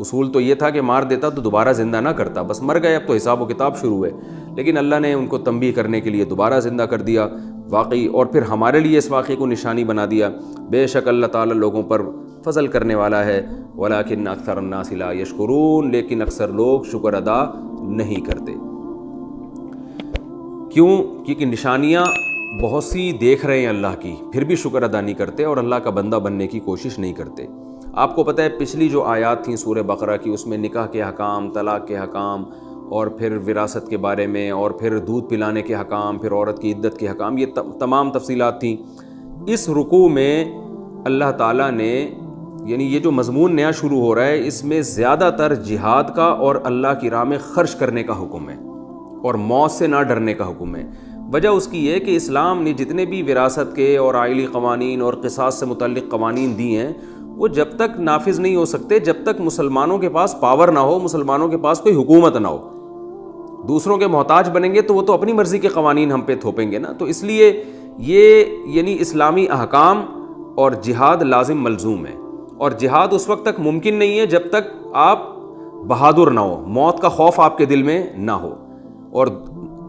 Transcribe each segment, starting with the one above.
اصول تو یہ تھا کہ مار دیتا تو دوبارہ زندہ نہ کرتا، بس مر گئے اب تو حساب و کتاب شروع ہے، لیکن اللہ نے ان کو تنبیہ کرنے کے لیے دوبارہ زندہ کر دیا واقعی، اور پھر ہمارے لیے اس واقعے کو نشانی بنا دیا۔ بے شک اللہ تعالیٰ لوگوں پر فضل کرنے والا ہے، ولیکن اکثر الناس لا یشکرون، لیکن اکثر لوگ شکر ادا نہیں کرتے۔ کیوں؟ کیونکہ نشانیاں بہت سی دیکھ رہے ہیں اللہ کی، پھر بھی شکر ادا نہیں کرتے اور اللہ کا بندہ بننے کی کوشش نہیں کرتے۔ آپ کو پتہ ہے پچھلی جو آیات تھیں سورہ بقرہ کی، اس میں نکاح کے حکام، طلاق کے حکام، اور پھر وراثت کے بارے میں، اور پھر دودھ پلانے کے حکام، پھر عورت کی عدت کے حکام، یہ تمام تفصیلات تھیں۔ اس رکوع میں اللہ تعالیٰ نے، یعنی یہ جو مضمون نیا شروع ہو رہا ہے، اس میں زیادہ تر جہاد کا اور اللہ کی راہ میں خرچ کرنے کا حکم ہے، اور موت سے نہ ڈرنے کا حکم ہے۔ وجہ اس کی یہ کہ اسلام نے جتنے بھی وراثت کے اور عائلی قوانین اور قصاص سے متعلق قوانین دی ہیں، وہ جب تک نافذ نہیں ہو سکتے جب تک مسلمانوں کے پاس پاور نہ ہو، مسلمانوں کے پاس کوئی حکومت نہ ہو۔ دوسروں کے محتاج بنیں گے تو وہ تو اپنی مرضی کے قوانین ہم پہ تھوپیں گے نا، تو اس لیے یہ یعنی اسلامی احکام اور جہاد لازم ملزوم ہے، اور جہاد اس وقت تک ممکن نہیں ہے جب تک آپ بہادر نہ ہو، موت کا خوف آپ کے دل میں نہ ہو، اور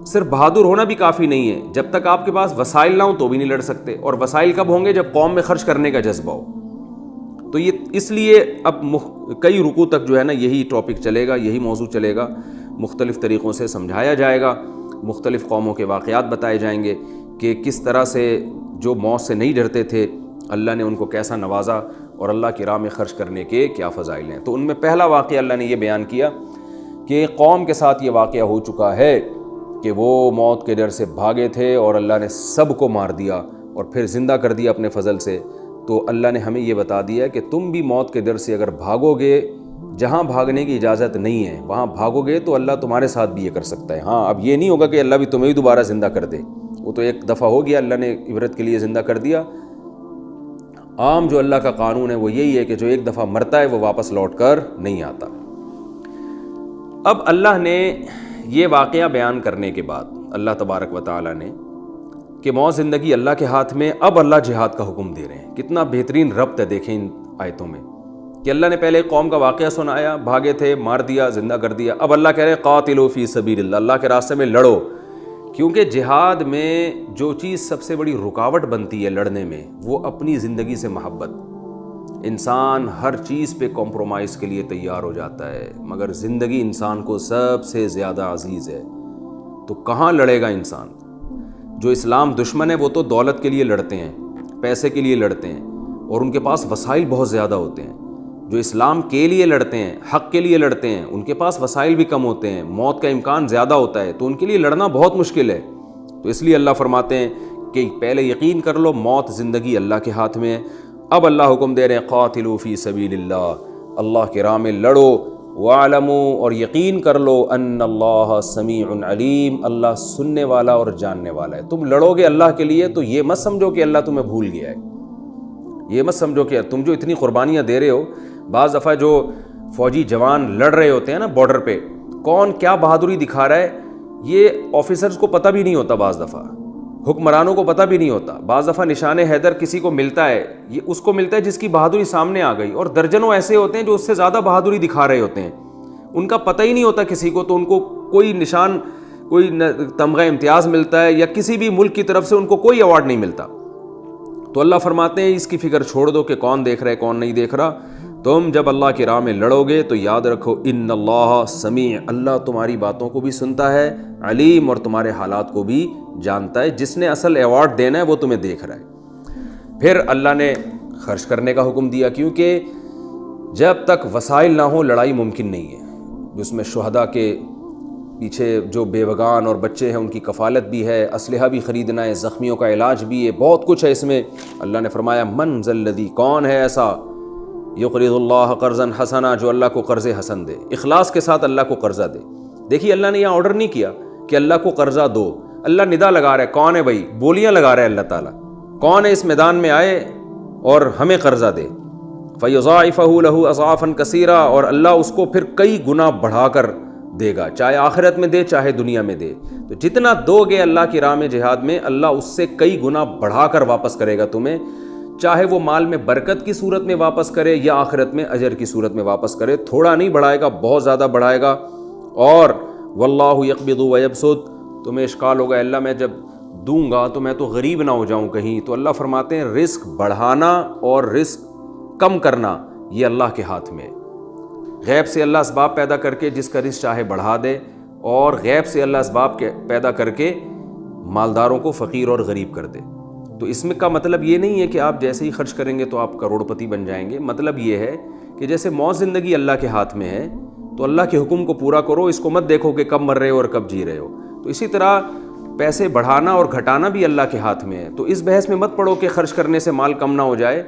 صرف بہادر ہونا بھی کافی نہیں ہے، جب تک آپ کے پاس وسائل نہ ہوں تو بھی نہیں لڑ سکتے، اور وسائل کب ہوں گے؟ جب قوم میں خرچ کرنے کا جذبہ ہو۔ تو یہ اس لیے اب کئی رکوع تک جو ہے نا یہی ٹاپک چلے گا، یہی موضوع چلے گا، مختلف طریقوں سے سمجھایا جائے گا، مختلف قوموں کے واقعات بتائے جائیں گے کہ کس طرح سے جو موت سے نہیں ڈرتے تھے اللہ نے ان کو کیسا نوازا، اور اللہ کی راہ میں خرچ کرنے کے کیا فضائل ہیں۔ تو ان میں پہلا واقعہ اللہ نے یہ بیان کیا کہ قوم کے ساتھ یہ واقعہ ہو چکا ہے کہ وہ موت کے ڈر سے بھاگے تھے اور اللہ نے سب کو مار دیا اور پھر زندہ کر دیا اپنے فضل سے۔ تو اللہ نے ہمیں یہ بتا دیا کہ تم بھی موت کے ڈر سے اگر بھاگو گے، جہاں بھاگنے کی اجازت نہیں ہے وہاں بھاگو گے تو اللہ تمہارے ساتھ بھی یہ کر سکتا ہے۔ ہاں، اب یہ نہیں ہوگا کہ اللہ بھی تمہیں بھی دوبارہ زندہ کر دے، وہ تو ایک دفعہ ہو گیا، اللہ نے عبرت کے لیے زندہ کر دیا۔ عام جو اللہ کا قانون ہے وہ یہی ہے کہ جو ایک دفعہ مرتا ہے وہ واپس لوٹ کر نہیں آتا۔ اب اللہ نے یہ واقعہ بیان کرنے کے بعد اللہ تبارک و تعالیٰ نے کہ موت زندگی اللہ کے ہاتھ میں، اب اللہ جہاد کا حکم دے رہے ہیں۔ کتنا بہترین ربط ہے دیکھیں ان آیتوں میں کہ اللہ نے پہلے ایک قوم کا واقعہ سنایا، بھاگے تھے، مار دیا، زندہ کر دیا، اب اللہ کہہ رہے ہیں قاتلوا فی سبیل اللہ، اللہ کے راستے میں لڑو، کیونکہ جہاد میں جو چیز سب سے بڑی رکاوٹ بنتی ہے لڑنے میں وہ اپنی زندگی سے محبت۔ انسان ہر چیز پہ کمپرومائز کے لیے تیار ہو جاتا ہے، مگر زندگی انسان کو سب سے زیادہ عزیز ہے، تو کہاں لڑے گا انسان؟ جو اسلام دشمن ہے وہ تو دولت کے لیے لڑتے ہیں، پیسے کے لیے لڑتے ہیں، اور ان کے پاس وسائل بہت زیادہ ہوتے ہیں۔ جو اسلام کے لیے لڑتے ہیں، حق کے لیے لڑتے ہیں، ان کے پاس وسائل بھی کم ہوتے ہیں، موت کا امکان زیادہ ہوتا ہے، تو ان کے لیے لڑنا بہت مشکل ہے۔ تو اس لیے اللہ فرماتے ہیں کہ پہلے یقین کر لو موت زندگی اللہ کے ہاتھ میں ہے۔ اب اللہ حکم دے رہے ہیں قاتلوا فی سبیل اللہ، اللہ کے راہ میں لڑو، وَاعْلَمُوا، اور یقین کر لو ان اللہ سمیع علیم، اللہ سننے والا اور جاننے والا ہے۔ تم لڑو گے اللہ کے لیے تو یہ مت سمجھو کہ اللہ تمہیں بھول گیا ہے، یہ مت سمجھو کہ تم جو اتنی قربانیاں دے رہے ہو، بعض دفعہ جو فوجی جوان لڑ رہے ہوتے ہیں نا بارڈر پہ، کون کیا بہادری دکھا رہا ہے یہ آفیسرز کو پتہ بھی نہیں ہوتا، بعض دفعہ حکمرانوں کو پتہ بھی نہیں ہوتا۔ بعض دفعہ نشان حیدر کسی کو ملتا ہے، یہ اس کو ملتا ہے جس کی بہادری سامنے آ گئی، اور درجنوں ایسے ہوتے ہیں جو اس سے زیادہ بہادری دکھا رہے ہوتے ہیں، ان کا پتہ ہی نہیں ہوتا کسی کو، تو ان کو کوئی نشان، کوئی تمغہ امتیاز ملتا ہے، یا کسی بھی ملک کی طرف سے ان کو کوئی ایوارڈ نہیں ملتا۔ تو اللہ فرماتے ہیں اس کی فکر چھوڑ دو کہ کون دیکھ رہا ہے کون نہیں دیکھ رہا، تم جب اللہ کی راہ میں لڑو گے تو یاد رکھو ان اللہ سمیع، اللہ تمہاری باتوں کو بھی سنتا ہے، علیم، اور تمہارے حالات کو بھی جانتا ہے، جس نے اصل ایوارڈ دینا ہے وہ تمہیں دیکھ رہا ہے۔ پھر اللہ نے خرچ کرنے کا حکم دیا، کیونکہ جب تک وسائل نہ ہوں لڑائی ممکن نہیں ہے۔ جس میں شہداء کے پیچھے جو بیوگان اور بچے ہیں ان کی کفالت بھی ہے، اسلحہ بھی خریدنا ہے، زخمیوں کا علاج بھی ہے، بہت کچھ ہے اس میں۔ اللہ نے فرمایا من ذا الذی، کون ہے ایسا، یقرض اللہ قرضا حسنا، جو اللہ کو قرض حسن دے، اخلاص کے ساتھ اللہ کو قرضہ دے۔ دیکھیے اللہ نے یہاں آرڈر نہیں کیا کہ اللہ کو قرضہ دو، اللہ ندا لگا رہا ہے، کون ہے بھائی، بولیاں لگا رہا ہے اللہ تعالیٰ، کون ہے اس میدان میں آئے اور ہمیں قرضہ دے۔ فَيُضَاعِفَهُ لَهُ أَضْعَافًا كَثِيرًا، اور اللہ اس کو پھر کئی گنا بڑھا کر دے گا، چاہے آخرت میں دے چاہے دنیا میں دے۔ تو جتنا دو گے اللہ کی راہ میں جہاد میں، اللہ اس سے کئی گنا بڑھا کر واپس کرے گا تمہیں، چاہے وہ مال میں برکت کی صورت میں واپس کرے یا آخرت میں اجر کی صورت میں واپس کرے. تھوڑا نہیں بڑھائے گا, بہت زیادہ بڑھائے گا. اور واللہ یقبض ویبسط, تمہیں اشکال ہوگا اللہ میں جب دوں گا تو میں تو غریب نہ ہو جاؤں کہیں. تو اللہ فرماتے ہیں رزق بڑھانا اور رزق کم کرنا یہ اللہ کے ہاتھ میں ہے. غیب سے اللہ اسباب پیدا کر کے جس کا رزق چاہے بڑھا دے, اور غیب سے اللہ اسباب پیدا کر کے مالداروں کو فقیر اور غریب کر دے. تو اس میں کا مطلب یہ نہیں ہے کہ آپ جیسے ہی خرچ کریں گے تو آپ کروڑ پتی بن جائیں گے. مطلب یہ ہے کہ جیسے موت زندگی اللہ کے ہاتھ میں ہے تو اللہ کے حکم کو پورا کرو, اس کو مت دیکھو کہ کب مر رہے ہو اور کب جی رہے ہو. تو اسی طرح پیسے بڑھانا اور گھٹانا بھی اللہ کے ہاتھ میں ہے. تو اس بحث میں مت پڑو کہ خرچ کرنے سے مال کم نہ ہو جائے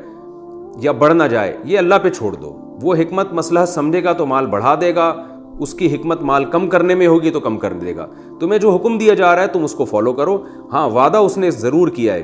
یا بڑھ نہ جائے, یہ اللہ پہ چھوڑ دو. وہ حکمت مصلحت سمجھے گا تو مال بڑھا دے گا, اس کی حکمت مال کم کرنے میں ہوگی تو کم کر دے گا. تمہیں جو حکم دیا جا رہا ہے تم اس کو فالو کرو. ہاں وعدہ اس نے ضرور کیا ہے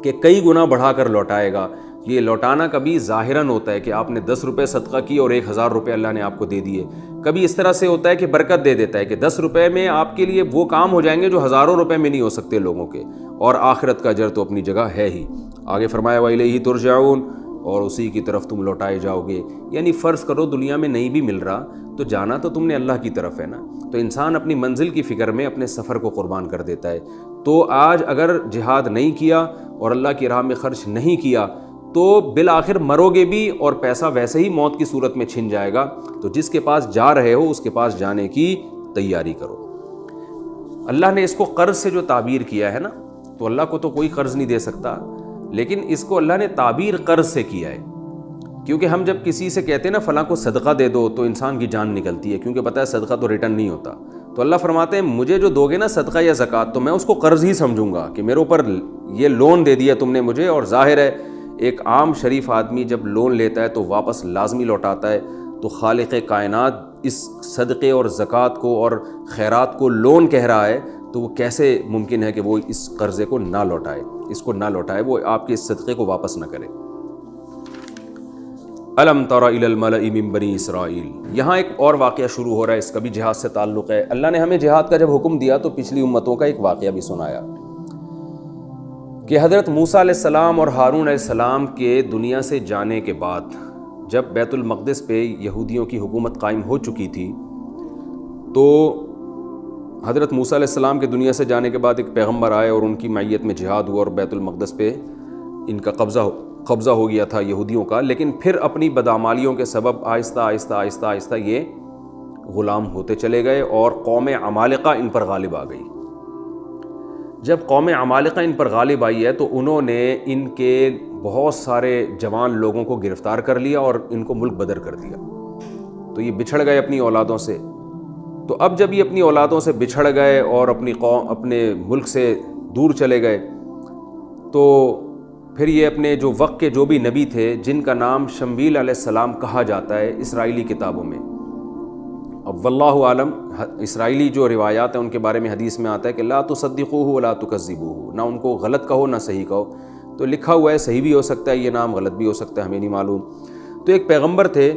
کہ کئی گنا بڑھا کر لوٹائے گا. یہ لوٹانا کبھی ظاہراً ہوتا ہے کہ آپ نے 10 روپے صدقہ کی اور 1000 روپے اللہ نے آپ کو دے دیے. کبھی اس طرح سے ہوتا ہے کہ برکت دے دیتا ہے کہ 10 روپے میں آپ کے لیے وہ کام ہو جائیں گے جو ہزاروں روپے میں نہیں ہو سکتے لوگوں کے, اور آخرت کا اجر تو اپنی جگہ ہے ہی. آگے فرمایا وَإِلَيْهِ تُرْجَعُونَ, اور اسی کی طرف تم لوٹائے جاؤ گے. یعنی فرض کرو دنیا میں نہیں بھی مل رہا تو جانا تو تم نے اللہ کی طرف ہے نا. تو انسان اپنی منزل کی فکر میں اپنے سفر کو قربان کر دیتا ہے. تو آج اگر جہاد نہیں کیا اور اللہ کی راہ میں خرچ نہیں کیا تو بالآخر مرو گے بھی, اور پیسہ ویسے ہی موت کی صورت میں چھن جائے گا. تو جس کے پاس جا رہے ہو اس کے پاس جانے کی تیاری کرو. اللہ نے اس کو قرض سے جو تعبیر کیا ہے نا, تو اللہ کو تو کوئی قرض نہیں دے سکتا, لیکن اس کو اللہ نے تعبیر قرض سے کیا ہے. کیونکہ ہم جب کسی سے کہتے ہیں نا فلاں کو صدقہ دے دو تو انسان کی جان نکلتی ہے, کیونکہ پتہ ہے صدقہ تو ریٹرن نہیں ہوتا. تو اللہ فرماتے ہیں مجھے جو دو گے نا صدقہ یا زکوٰۃ, تو میں اس کو قرض ہی سمجھوں گا کہ میرے اوپر یہ لون دے دیا تم نے مجھے. اور ظاہر ہے ایک عام شریف آدمی جب لون لیتا ہے تو واپس لازمی لوٹاتا ہے. تو خالق کائنات اس صدقے اور زکوٰۃ کو اور خیرات کو لون کہہ رہا ہے, تو وہ کیسے ممکن ہے کہ وہ اس قرضے کو نہ لوٹائے, اس کو نہ لوٹائے, وہ آپ کے اس صدقے کو واپس نہ کرے. الم تر الی الملأ من بنی اسرائیل, یہاں ایک اور واقعہ شروع ہو رہا ہے, اس کا بھی جہاد سے تعلق ہے. اللہ نے ہمیں جہاد کا جب حکم دیا تو پچھلی امتوں کا ایک واقعہ بھی سنایا کہ حضرت موسیٰ علیہ السلام اور ہارون علیہ السلام کے دنیا سے جانے کے بعد جب بیت المقدس پہ یہودیوں کی حکومت قائم ہو چکی تھی, تو حضرت موسیٰ علیہ السلام کے دنیا سے جانے کے بعد ایک پیغمبر آئے اور ان کی معیت میں جہاد ہوا اور بیت المقدس پہ ان کا قبضہ ہو گیا تھا یہودیوں کا. لیکن پھر اپنی بدعمالیوں کے سبب آہستہ آہستہ آہستہ آہستہ یہ غلام ہوتے چلے گئے اور قوم عمالقہ ان پر غالب آ گئی. جب قوم عمالقہ ان پر غالب آئی ہے تو انہوں نے ان کے بہت سارے جوان لوگوں کو گرفتار کر لیا اور ان کو ملک بدر کر دیا. تو یہ بچھڑ گئے اپنی اولادوں سے. تو اب جب یہ اپنی اولادوں سے بچھڑ گئے اور اپنے ملک سے دور چلے گئے, تو پھر یہ اپنے جو وقت کے جو بھی نبی تھے جن کا نام شمویل علیہ السلام کہا جاتا ہے اسرائیلی کتابوں میں, اب واللہ عالم اسرائیلی جو روایات ہیں ان کے بارے میں حدیث میں آتا ہے کہ لا تصدقوہ ولا تکذبوہ, نہ ان کو غلط کہو نہ صحیح کہو. تو لکھا ہوا ہے صحیح بھی ہو سکتا ہے یہ نام, غلط بھی ہو سکتا ہے, ہمیں نہیں معلوم. تو ایک پیغمبر تھے,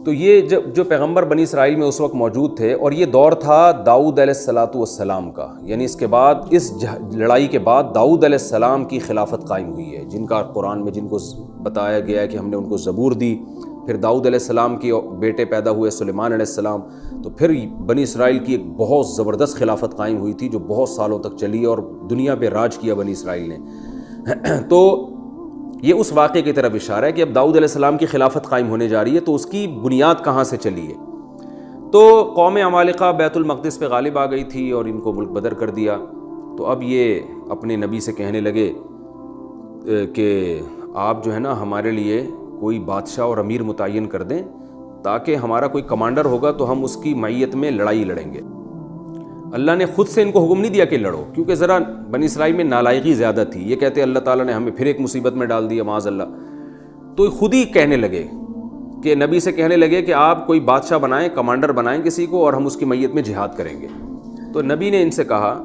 تو یہ جو پیغمبر بنی اسرائیل میں اس وقت موجود تھے, اور یہ دور تھا داؤد علیہ السلام کا. یعنی اس کے بعد اس لڑائی کے بعد داؤد علیہ السلام کی خلافت قائم ہوئی ہے, جن کا قرآن میں جن کو بتایا گیا ہے کہ ہم نے ان کو زبور دی. پھر داؤد علیہ السلام کے بیٹے پیدا ہوئے سلیمان علیہ السلام. تو پھر بنی اسرائیل کی ایک بہت زبردست خلافت قائم ہوئی تھی جو بہت سالوں تک چلی اور دنیا پہ راج کیا بنی اسرائیل نے. تو یہ اس واقعے کی طرف اشارہ ہے کہ اب داؤد علیہ السلام کی خلافت قائم ہونے جا رہی ہے, تو اس کی بنیاد کہاں سے چلی ہے. تو قوم عمالقہ بیت المقدس پہ غالب آ گئی تھی اور ان کو ملک بدر کر دیا. تو اب یہ اپنے نبی سے کہنے لگے کہ آپ جو ہے نا ہمارے لیے کوئی بادشاہ اور امیر متعین کر دیں تاکہ ہمارا کوئی کمانڈر ہوگا تو ہم اس کی معیت میں لڑائی لڑیں گے. اللہ نے خود سے ان کو حکم نہیں دیا کہ لڑو, کیونکہ ذرا بنی اسرائیل میں نالائقی زیادہ تھی. یہ کہتے اللہ تعالیٰ نے ہمیں پھر ایک مصیبت میں ڈال دیا معاذ اللہ. تو خود ہی کہنے لگے کہ نبی سے کہنے لگے کہ آپ کوئی بادشاہ بنائیں, کمانڈر بنائیں کسی کو, اور ہم اس کی میت میں جہاد کریں گے. تو نبی نے ان سے کہا,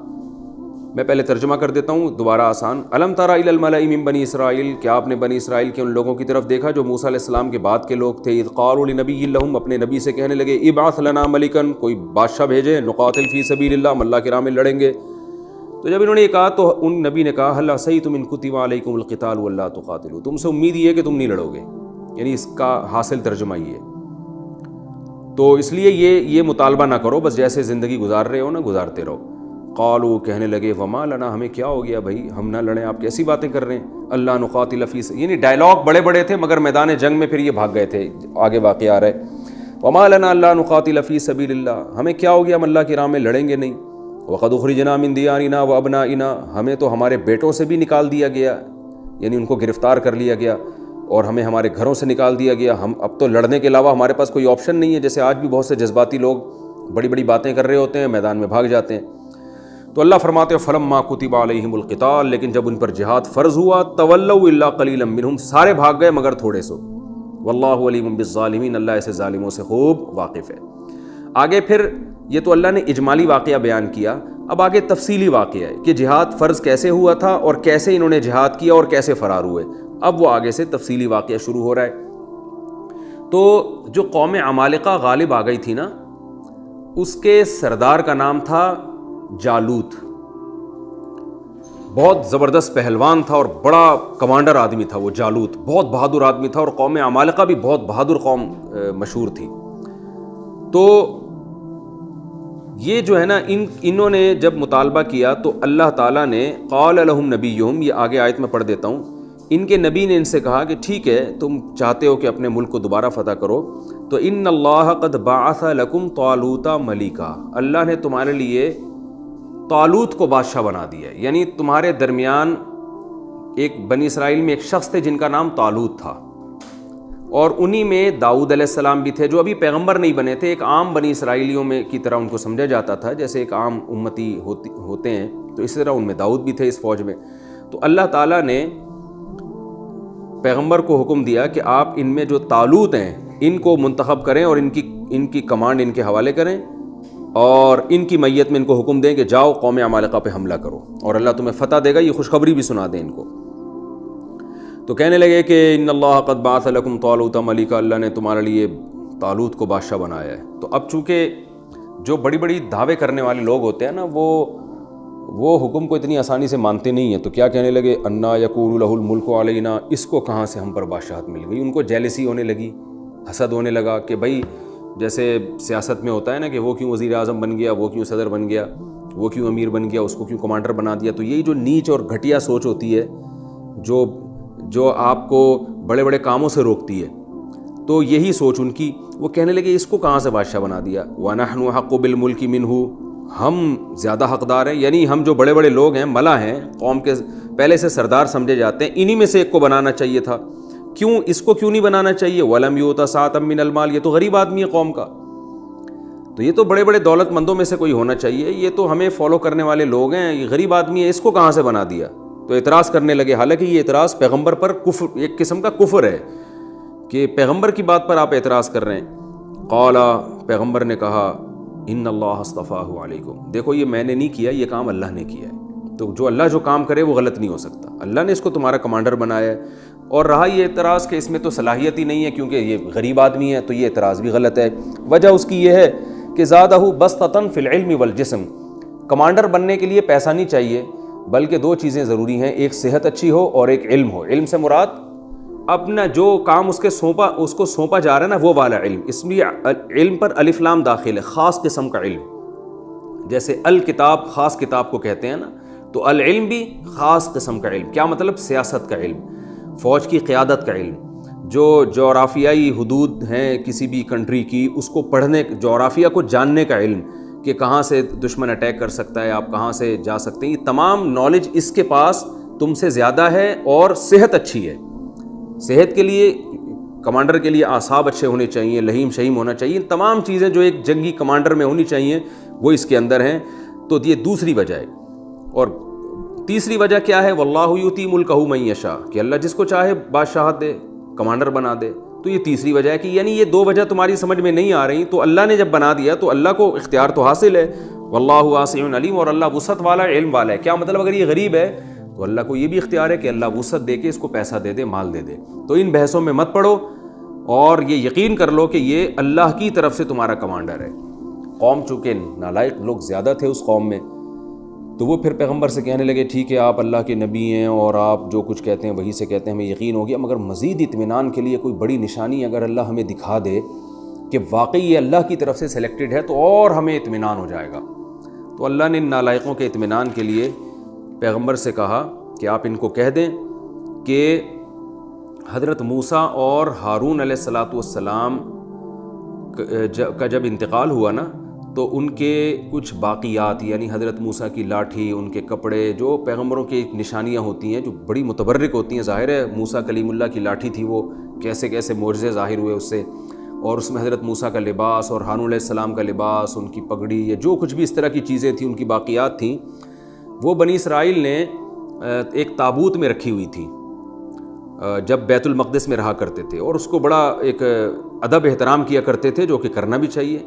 میں پہلے ترجمہ کر دیتا ہوں دوبارہ آسان. الم تر الی الملأ من بنی اسرائیل, کیا آپ نے بنی اسرائیل کے ان لوگوں کی طرف دیکھا جو موسیٰ علیہ السلام کے بعد کے لوگ تھے. اذ قالوا لنبی لہم, اپنے نبی سے کہنے لگے ابعث لنا ملکا, کوئی بادشاہ بھیجے, نقاتل فی سبیل اللہ, ہم اللہ کی راہ میں لڑیں گے. تو جب انہوں نے یہ کہا تو ان نبی نے کہا حل عصیتم ان کتب علیکم القتال والا تقاتلوا، تم سے امید یہ ہے کہ تم نہیں لڑو گے، یعنی اس کا حاصل ترجمہ یہ ہے. تو اس لیے یہ مطالبہ نہ کرو، بس جیسے زندگی گزار رہے ہو نا گزارتے رہو. قالوا، کہنے لگے وما لنا، ہمیں کیا ہو گیا بھائی، ہم نہ لڑیں، آپ کیسی باتیں کر رہے ہیں. اللہ نقاتل فی، یعنی ڈائلاگ بڑے بڑے تھے مگر میدان جنگ میں پھر یہ بھاگ گئے تھے. آگے واقعہ آ رہا ہے وما لنا اللہ نقاتل فی سبیل اللہ، ہمیں کیا ہو گیا، ہم اللہ کی راہ میں لڑیں گے نہیں. وقد اخرجنا من دیارنا وابنائنا، ہمیں تو ہمارے بیٹوں سے بھی نکال دیا گیا، یعنی ان کو گرفتار کر لیا گیا اور ہمیں ہمارے گھروں سے نکال دیا گیا. ہم اب تو لڑنے کے علاوہ ہمارے پاس کوئی آپشن نہیں ہے. جیسے آج بھی بہت سے جذباتی لوگ بڑی بڑی باتیں کر رہے ہوتے ہیں، میدان میں بھاگ جاتے ہیں. تو اللہ فرماتے ہیں فلما کتب علیہم القتال، لیکن جب ان پر جہاد فرض ہوا تولوا الا قلیلا منہم، سارے بھاگ گئے مگر تھوڑے سو. واللہ علیم بالظالمین، اللہ ایسے ظالموں سے خوب واقف ہے. آگے پھر یہ تو اللہ نے اجمالی واقعہ بیان کیا، اب آگے تفصیلی واقعہ ہے کہ جہاد فرض کیسے ہوا تھا اور کیسے انہوں نے جہاد کیا اور کیسے فرار ہوئے. اب وہ آگے سے تفصیلی واقعہ شروع ہو رہا ہے. تو جو قوم عمالقہ غالب آ گئی تھی نا، اس کے سردار کا نام تھا جالوت. بہت زبردست پہلوان تھا اور بڑا کمانڈر آدمی تھا وہ جالوت، بہت بہادر آدمی تھا، اور قوم عمالقہ بھی بہت بہادر قوم مشہور تھی. تو یہ جو ہے نا انہوں نے جب مطالبہ کیا تو اللہ تعالیٰ نے قال لہم نبیہم، یہ آگے آیت میں پڑھ دیتا ہوں، ان کے نبی نے ان سے کہا کہ ٹھیک ہے تم چاہتے ہو کہ اپنے ملک کو دوبارہ فتح کرو، تو ان اللہ قد بعث لکم طالوت ملیکا، اللہ نے تمہارے لیے طالوت کو بادشاہ بنا دیا ہے. یعنی تمہارے درمیان ایک بنی اسرائیل میں ایک شخص تھے جن کا نام طالوت تھا، اور انہی میں داؤد علیہ السلام بھی تھے جو ابھی پیغمبر نہیں بنے تھے. ایک عام بنی اسرائیلیوں میں کی طرح ان کو سمجھا جاتا تھا، جیسے ایک عام امتی ہوتے ہیں، تو اسی طرح ان میں داؤد بھی تھے اس فوج میں. تو اللہ تعالیٰ نے پیغمبر کو حکم دیا کہ آپ ان میں جو طالوت ہیں ان کو منتخب کریں اور ان کی کمانڈ ان کے حوالے کریں، اور ان کی میت میں ان کو حکم دیں کہ جاؤ قوم عمالقہ پہ حملہ کرو اور اللہ تمہیں فتح دے گا. یہ خوشخبری بھی سنا دیں ان کو. تو کہنے لگے کہ ان اللہ قد بعث لکم طالوت ملیکا، اللہ نے تمہارے لیے طالوت کو بادشاہ بنایا ہے. تو اب چونکہ جو بڑی بڑی دعوے کرنے والے لوگ ہوتے ہیں نا، وہ حکم کو اتنی آسانی سے مانتے نہیں ہیں. تو کیا کہنے لگے انا یکون لہ الملک علینا، اس کو کہاں سے ہم پر بادشاہت مل گئی. ان کو جیلسی ہونے لگی، حسد ہونے لگا کہ بھائی جیسے سیاست میں ہوتا ہے نا کہ وہ کیوں وزیر اعظم بن گیا، وہ کیوں صدر بن گیا، وہ کیوں امیر بن گیا، اس کو کیوں کمانڈر بنا دیا. تو یہی جو نیچ اور گھٹیا سوچ ہوتی ہے جو آپ کو بڑے بڑے کاموں سے روکتی ہے، تو یہی سوچ ان کی. وہ کہنے لگے اس کو کہاں سے بادشاہ بنا دیا. وَنَحْنُ حَقُّ بِالْمُلْكِ مِنْهُ، ہم زیادہ حقدار ہیں. یعنی ہم جو بڑے بڑے لوگ ہیں، ملا ہیں، قوم کے پہلے سے سردار سمجھے جاتے ہیں، انہی میں سے ایک کو بنانا چاہیے تھا. کیوں اس کو کیوں نہیں بنانا چاہیے. وَلَمْ يُؤْتَ سَعَةً مِّنَ الْمَالِ، یہ تو غریب آدمی ہے قوم کا، تو یہ تو بڑے بڑے دولت مندوں میں سے کوئی ہونا چاہیے. یہ تو ہمیں فالو کرنے والے لوگ ہیں، یہ غریب آدمی ہے، اس کو کہاں سے بنا دیا. تو اعتراض کرنے لگے. حالانکہ یہ اعتراض پیغمبر پر کفر، ایک قسم کا کفر ہے کہ پیغمبر کی بات پر آپ اعتراض کر رہے ہیں. قال، پیغمبر نے کہا ان اللہ اصطفاہ علیکم، دیکھو یہ میں نے نہیں کیا، یہ کام اللہ نے کیا ہے. تو جو اللہ جو کام کرے وہ غلط نہیں ہو سکتا. اللہ نے اس کو تمہارا کمانڈر بنایا ہے. اور رہا یہ اعتراض کہ اس میں تو صلاحیت ہی نہیں ہے کیونکہ یہ غریب آدمی ہے، تو یہ اعتراض بھی غلط ہے. وجہ اس کی یہ ہے کہ زادہ بسطۃ فی العلم والجسم، کمانڈر بننے کے لیے پیسہ نہیں چاہیے، بلکہ دو چیزیں ضروری ہیں، ایک صحت اچھی ہو اور ایک علم ہو. علم سے مراد اپنا جو کام اس کو سونپا جا رہا ہے نا وہ والا علم. اس لیے علم پر الف لام داخل ہے، خاص قسم کا علم. جیسے الکتاب خاص کتاب کو کہتے ہیں نا، تو العلم بھی خاص قسم کا علم. کیا مطلب؟ سیاست کا علم، فوج کی قیادت کا علم، جو جغرافیائی حدود ہیں کسی بھی کنٹری کی، اس کو پڑھنے، جغرافیہ کو جاننے کا علم کہ کہاں سے دشمن اٹیک کر سکتا ہے، آپ کہاں سے جا سکتے ہیں. یہ تمام نالج اس کے پاس تم سے زیادہ ہے. اور صحت اچھی ہے. صحت کے لیے کمانڈر کے لیے اعصاب اچھے ہونے چاہیے، لہیم شہیم ہونا چاہیے. تمام چیزیں جو ایک جنگی کمانڈر میں ہونی چاہیے وہ اس کے اندر ہیں. تو یہ دوسری وجہ ہے. اور تیسری وجہ کیا ہے؟ واللہ یؤتی ملکہ من یشاء، کہ اللہ جس کو چاہے بادشاہت دے، کمانڈر بنا دے. تو یہ تیسری وجہ ہے کہ یعنی یہ دو وجہ تمہاری سمجھ میں نہیں آ رہی، تو اللہ نے جب بنا دیا تو اللہ کو اختیار تو حاصل ہے. واللہ واسع علیم، اور اللہ وسعت والا، علم والا ہے. کیا مطلب؟ اگر یہ غریب ہے تو اللہ کو یہ بھی اختیار ہے کہ اللہ وسعت دے کے اس کو پیسہ دے دے، مال دے دے. تو ان بحثوں میں مت پڑو اور یہ یقین کر لو کہ یہ اللہ کی طرف سے تمہارا کمانڈر ہے. قوم چونکہ نالائق لوگ زیادہ تھے اس قوم میں، تو وہ پھر پیغمبر سے کہنے لگے ٹھیک ہے آپ اللہ کے نبی ہیں اور آپ جو کچھ کہتے ہیں وہی سے کہتے ہیں، ہمیں یقین ہو گیا، مگر مزید اطمینان کے لیے کوئی بڑی نشانی اگر اللہ ہمیں دکھا دے کہ واقعی یہ اللہ کی طرف سے سلیکٹڈ ہے تو اور ہمیں اطمینان ہو جائے گا۔ تو اللہ نے ان نالائقوں کے اطمینان کے لیے پیغمبر سے کہا کہ آپ ان کو کہہ دیں کہ حضرت موسیٰ اور ہارون علیہ السلام کا جب انتقال ہوا نا تو ان کے کچھ باقیات، یعنی حضرت موسیٰ کی لاٹھی، ان کے کپڑے، جو پیغمبروں کی نشانیاں ہوتی ہیں جو بڑی متبرک ہوتی ہیں، ظاہر ہے موسیٰ کلیم اللہ کی لاٹھی تھی، وہ کیسے کیسے معجزے ظاہر ہوئے اس سے، اور اس میں حضرت موسیٰ کا لباس اور ہارون علیہ السلام کا لباس، ان کی پگڑی، یا جو کچھ بھی اس طرح کی چیزیں تھیں ان کی باقیات تھیں، وہ بنی اسرائیل نے ایک تابوت میں رکھی ہوئی تھی جب بیت المقدس میں رہا کرتے تھے، اور اس کو بڑا ایک ادب احترام کیا کرتے تھے، جو کہ کرنا بھی چاہیے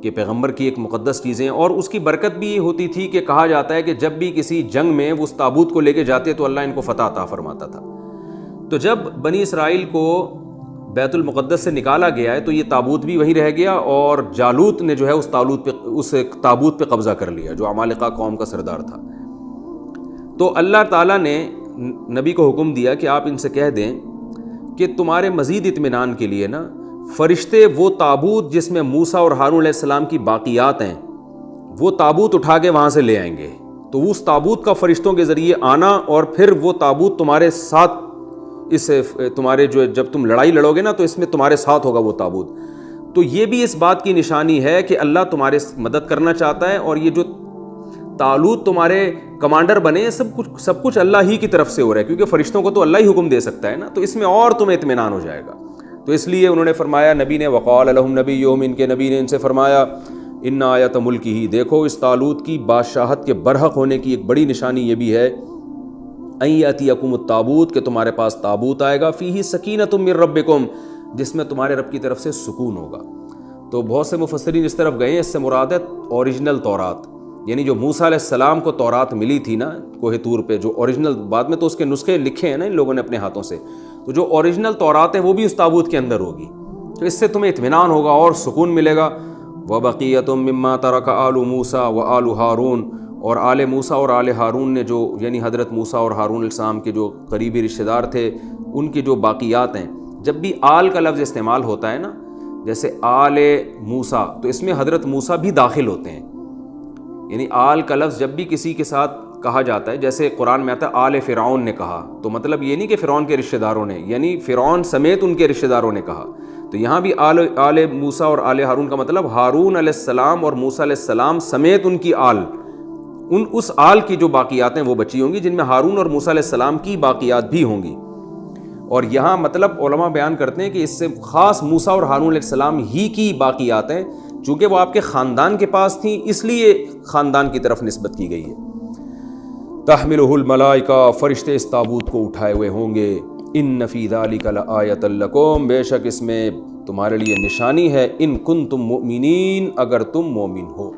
کہ پیغمبر کی ایک مقدس چیزیں، اور اس کی برکت بھی یہ ہوتی تھی کہ کہا جاتا ہے کہ جب بھی کسی جنگ میں وہ اس تابوت کو لے کے جاتے تو اللہ ان کو فتح عطا فرماتا تھا۔ تو جب بنی اسرائیل کو بیت المقدس سے نکالا گیا ہے تو یہ تابوت بھی وہیں رہ گیا، اور جالوت نے جو ہے اس تابوت پہ قبضہ کر لیا، جو عمالقہ قوم کا سردار تھا۔ تو اللہ تعالیٰ نے نبی کو حکم دیا کہ آپ ان سے کہہ دیں کہ تمہارے مزید اطمینان کے لیے نا فرشتے وہ تابوت جس میں موسیٰ اور ہارون علیہ السلام کی باقیات ہیں، وہ تابوت اٹھا کے وہاں سے لے آئیں گے۔ تو اس تابوت کا فرشتوں کے ذریعے آنا، اور پھر وہ تابوت تمہارے ساتھ، تمہارے جو جب تم لڑائی لڑو گے نا تو اس میں تمہارے ساتھ ہوگا وہ تابوت۔ تو یہ بھی اس بات کی نشانی ہے کہ اللہ تمہارے مدد کرنا چاہتا ہے، اور یہ جو طالوت تمہارے کمانڈر بنے، سب کچھ اللہ ہی کی طرف سے ہو رہا ہے، کیونکہ فرشتوں کو تو اللہ ہی حکم دے سکتا ہے نا، تو اس میں اور تمہیں اطمینان ہو جائے گا۔ تو اس لیے انہوں نے فرمایا، نبی نے وقال لہم نبیہم، ان کے نبی نے ان سے فرمایا، ان آیت ملکہ، دیکھو اس طالوت کی بادشاہت کے برحق ہونے کی ایک بڑی نشانی یہ بھی ہے، ان یاتیکم التابوت، کہ تمہارے پاس تابوت آئے گا، فیہ سکینۃ من ربکم، جس میں تمہارے رب کی طرف سے سکون ہوگا۔ تو بہت سے مفسرین اس طرف گئے ہیں، اس سے مراد ہے اوریجنل تورات، یعنی جو موسیٰ علیہ السلام کو تورات ملی تھی نا کوہ طور پہ، جو اوریجنل، بعد میں تو اس کے نسخے لکھے ہیں نا ان لوگوں نے اپنے ہاتھوں سے، تو جو اوریجنل تورات ہے وہ بھی اس تابوت کے اندر ہوگی، تو اس سے تمہیں اطمینان ہوگا اور سکون ملے گا۔ وَبَقِيَّةٌ مِّمَّا تَرَكَ آلُ مُوسَىٰ وَآلُ ہارون، اور آل موسیٰ اور آل ہارون نے جو، یعنی حضرت موسیٰ اور ہارون علیہ السلام کے جو قریبی رشتہ دار تھے، ان کی جو باقیات ہیں۔ جب بھی آل کا لفظ استعمال ہوتا ہے نا، جیسے آل موسیٰ، تو اس میں حضرت موسیٰ بھی داخل ہوتے ہیں، یعنی آل کا لفظ جب بھی کسی کے ساتھ کہا جاتا ہے، جیسے قرآن میں آتا ہے آل فرعون نے کہا، تو مطلب یہ نہیں کہ فرعون کے رشتہ داروں نے، یعنی فرعون سمیت ان کے رشتہ داروں نے کہا۔ تو یہاں بھی آل موسیٰ اور آل ہارون کا مطلب ہارون علیہ السلام اور موسیٰ علیہ السلام سمیت ان کی آل، اس آل کی جو باقیات ہیں وہ بچی ہوں گی، جن میں ہارون اور موسیٰ علیہ السلام کی باقیات بھی ہوں گی۔ اور یہاں مطلب علماء بیان کرتے ہیں کہ اس سے خاص موسیٰ اور ہارون علیہ السلام ہی کی باقیات ہیں، چونکہ وہ آپ کے خاندان کے پاس تھیں، اس لیے خاندان کی طرف نسبت کی گئی ہے۔ تحملہ الملائکہ، فرشتے اس تابوت کو اٹھائے ہوئے ہوں گے۔ ان فی ذلک لآیۃ لکم، بے شک اس میں تمہارے لیے نشانی ہے، ان کنتم مؤمنین، اگر تم مومن ہو۔